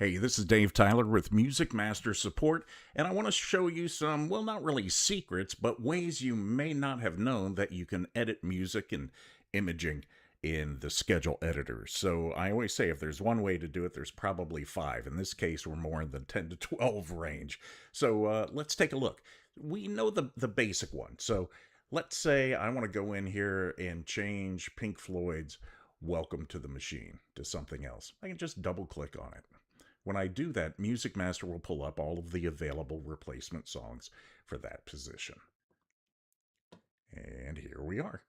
Hey, this is Dave Tyler with MusicMaster Support, and I want to show you some, well, not really secrets, but ways you may not have known that you can edit music and imaging in the schedule editor. So I always say if there's one way to do it, there's probably five. In this case, we're more in the 10 to 12 range. So let's take a look. We know the basic one. So let's say I want to go in here and change Pink Floyd's Welcome to the Machine to something else. I can just double click on it. When I do that, MusicMaster will pull up all of the available replacement songs for that position. And here we are.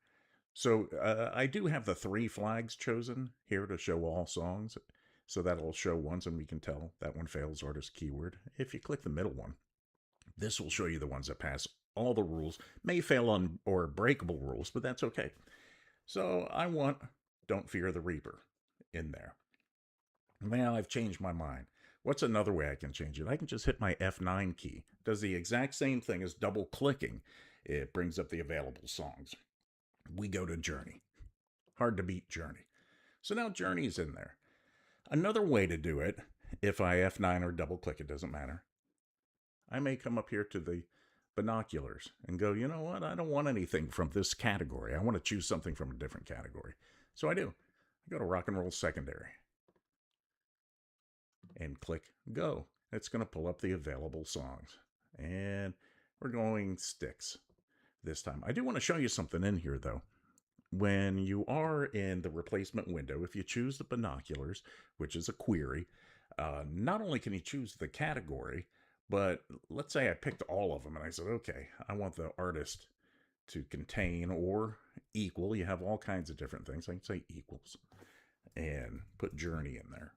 So I do have the three flags chosen here to show all songs. So that'll show ones and we can tell that one fails artist keyword. If you click the middle one, this will show you the ones that pass all the rules, may fail on or breakable rules, but that's okay. So I want Don't Fear the Reaper in there. Well, I've changed my mind. What's another way I can change it? I can just hit my F9 key. It does the exact same thing as double clicking. It brings up the available songs. We go to Journey. Hard to beat Journey. So now Journey's in there. Another way to do it, if I F9 or double click, it doesn't matter. I may come up here to the binoculars and go, you know what? I don't want anything from this category. I want to choose something from a different category. So I do. I go to rock and roll secondary and click go. It's going to pull up the available songs. And we're going sticks this time. I do want to show you something in here though. When you are in the replacement window, if you choose the binoculars, which is a query, not only can you choose the category, but let's say I picked all of them and I said, okay, I want the artist to contain or equal. You have all kinds of different things. I can say equals and put Journey in there.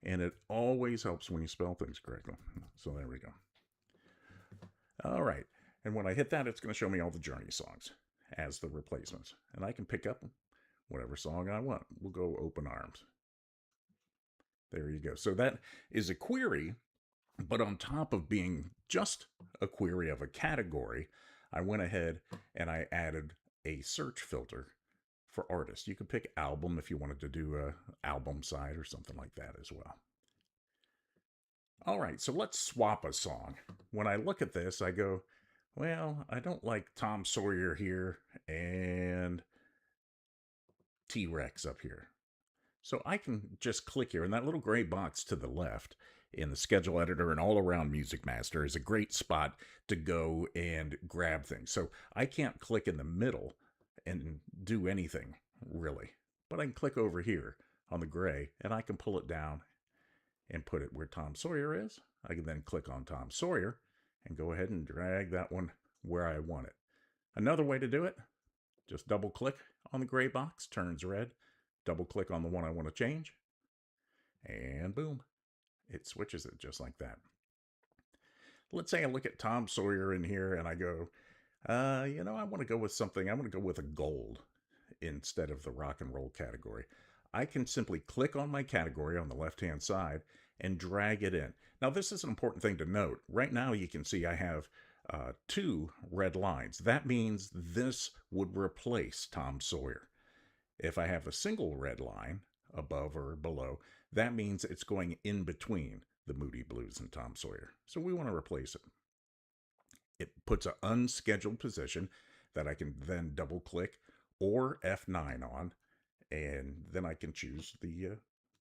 And it always helps when you spell things correctly. So there we go. All right. And when I hit that, it's going to show me all the Journey songs as the replacements. And I can pick up whatever song I want. We'll go Open Arms. There you go. So that is a query, but on top of being just a query of a category, I went ahead and I added a search filter for artists. You could pick album if you wanted to do a album side or something like that as well. All right, so let's swap a song. When I look at this, I go, well, I don't like Tom Sawyer here and T-Rex up here. So I can just click here, and that little gray box to the left in the schedule editor and all around MusicMaster is a great spot to go and grab things. So I can't click in the middle and do anything really, but I can click over here on the gray and I can pull it down and put it where Tom Sawyer is. I can then click on Tom Sawyer and go ahead and drag that one where I want it. Another way to do it, just double click on the gray box, turns red, double click on the one I want to change, and boom, it switches it just like that. Let's say I look at Tom Sawyer in here and I go, I want to go with something. I want to go with a gold instead of the rock and roll category. I can simply click on my category on the left-hand side and drag it in. Now, this is an important thing to note. Right now, you can see I have two red lines. That means this would replace Tom Sawyer. If I have a single red line above or below, that means it's going in between the Moody Blues and Tom Sawyer. So we want to replace it. It puts an unscheduled position that I can then double click or F9 on, and then I can choose the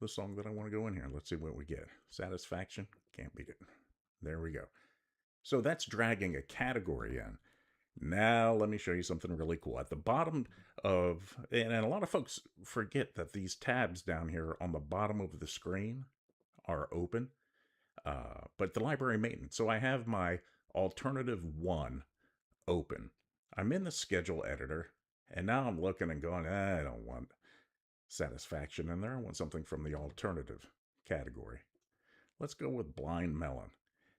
song that I want to go in here. Let's see what we get. Satisfaction, can't beat it. There we go. So that's dragging a category in. Now let me show you something really cool. At the bottom of, and a lot of folks forget that these tabs down here on the bottom of the screen are open, but the library maintenance. So I have my alternative 1 open. I'm in the schedule editor, and now I'm looking and going, I don't want Satisfaction in there. I want something from the alternative category. Let's go with Blind Melon.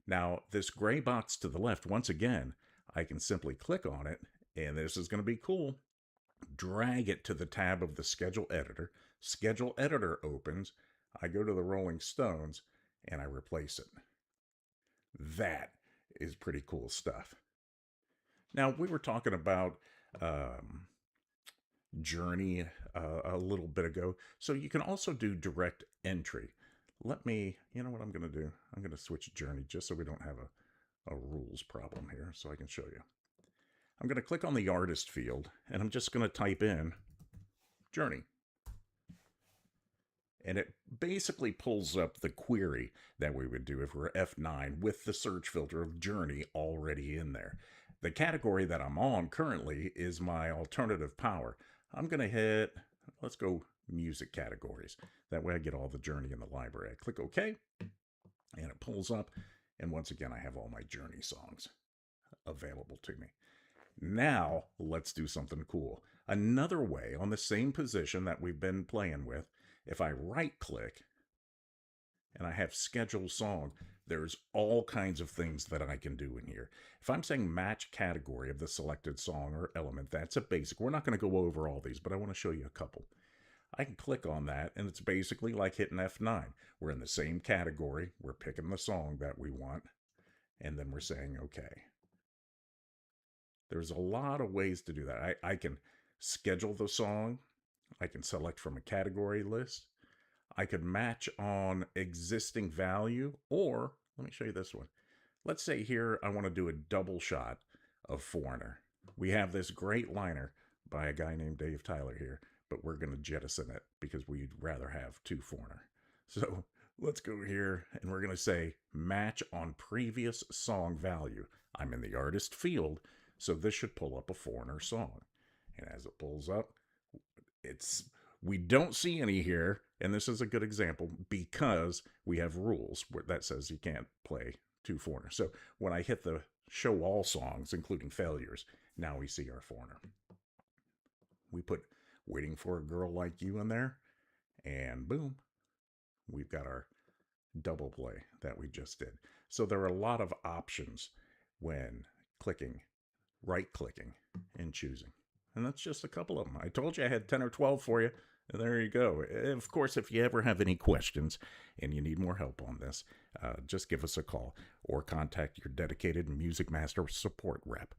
Now, this gray box to the left, once again, I can simply click on it, and this is going to be cool. Drag it to the tab of the schedule editor. Schedule editor opens. I go to the Rolling Stones, and I replace it. That is pretty cool stuff. Now, we were talking about Journey a little bit ago. So you can also do direct entry. Let me, you know what I'm going to do? I'm going to switch journey just so we don't have a rules problem here so I can show you. I'm going to click on the artist field and I'm just going to type in journey. And it basically pulls up the query that we would do if we're F9 with the search filter of journey already in there. The category that I'm on currently is my alternative power. I'm going to hit, let's go music categories. That way I get all the journey in the library. I click OK, and it pulls up. And once again, I have all my journey songs available to me. Now, let's do something cool. Another way, on the same position that we've been playing with, if I right-click and I have schedule song, there's all kinds of things that I can do in here. If I'm saying match category of the selected song or element, that's a basic. We're not going to go over all these, but I want to show you a couple. I can click on that, and it's basically like hitting F9. We're in the same category. We're picking the song that we want, and then we're saying okay. There's a lot of ways to do that. I can schedule the song. I can select from a category list. I could match on existing value, or let me show you this one. Let's say here I want to do a double shot of Foreigner. We have this great liner by a guy named Dave Tyler here, but we're going to jettison it because we'd rather have two Foreigner. So let's go here and we're going to say match on previous song value. I'm in the artist field, so this should pull up a Foreigner song. And as it pulls up, we don't see any here, and this is a good example because we have rules that says you can't play two Foreigners. So when I hit the show all songs, including failures, now we see our Foreigner. We put Waiting for a Girl Like You in there, and boom, we've got our double play that we just did. So there are a lot of options when right-clicking, and choosing. And that's just a couple of them. I told you I had 10 or 12 for you. And there you go. Of course, if you ever have any questions and you need more help on this, just give us a call or contact your dedicated MusicMaster support rep.